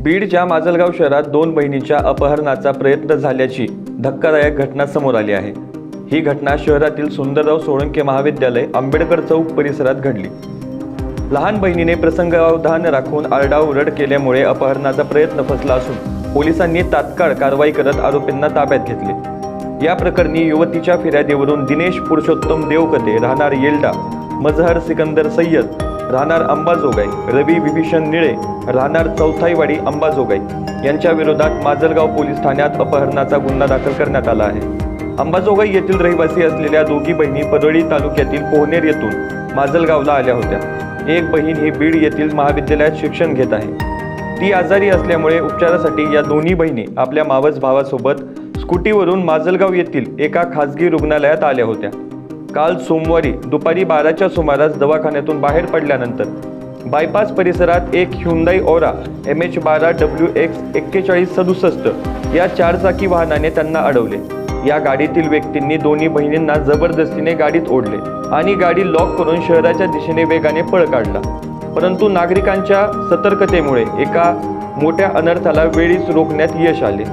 बीडच्या माजलगाव शहरात दोन बहिणींच्या अपहरणाचा प्रयत्न झाल्याची धक्कादायक घटना समोर आली आहे। ही घटना शहरातील सुंदरराव सोळंके महाविद्यालय आंबेडकर चौक परिसरात घडली। लहान बहिणीने प्रसंगावधान राखून आरडाओरड केल्यामुळे अपहरणाचा प्रयत्न फसला असून पोलिसांनी तात्काळ कारवाई करत आरोपींना ताब्यात घेतले। या प्रकरणी युवतीच्या फिर्यादीवरून दिनेश पुरुषोत्तम देवकते राहणार येल्डा, मजहर सिकंदर सय्यद राहणार अंबाजोगाई, रवी विभीषण निळे राहणार चौथाईवाडी अंबाजोगाई यांच्या विरोधात माजलगाव पोलीस ठाण्यात अपहरणाचा गुन्हा दाखल करण्यात आला आहे। अंबाजोगाई येथील रहिवासी असलेल्या दोघी बहिणी परळी तालुक्यातील पोहनेर येथून माजलगावला आल्या होत्या। एक बहीण ही बीड येथील महाविद्यालयात शिक्षण घेत आहे। ती आजारी असल्यामुळे उपचारासाठी या दोन्ही बहिणी आपल्या मावस भावासोबत स्कूटीवरून माजलगाव येथील एका खासगी रुग्णालयात आल्या होत्या। काल सोमवारी दुपारी 12च्या सुमारास दवाखान्यातून बाहेर पडल्यानंतर बायपास परिसरात एक ह्युंदाई ओरा MH12WX 4167 या चारचाकी वाहनाने त्यांना अडवले। या गाडीतील व्यक्तींनी दोन्ही बहिणींना जबरदस्तीने गाडीत ओढले आणि गाडी लॉक करून शहराच्या दिशेने वेगाने पळ काढला। परंतु नागरिकांच्या सतर्कतेमुळे एका मोठ्या अनर्थाला वेळीच रोखण्यात यश आले।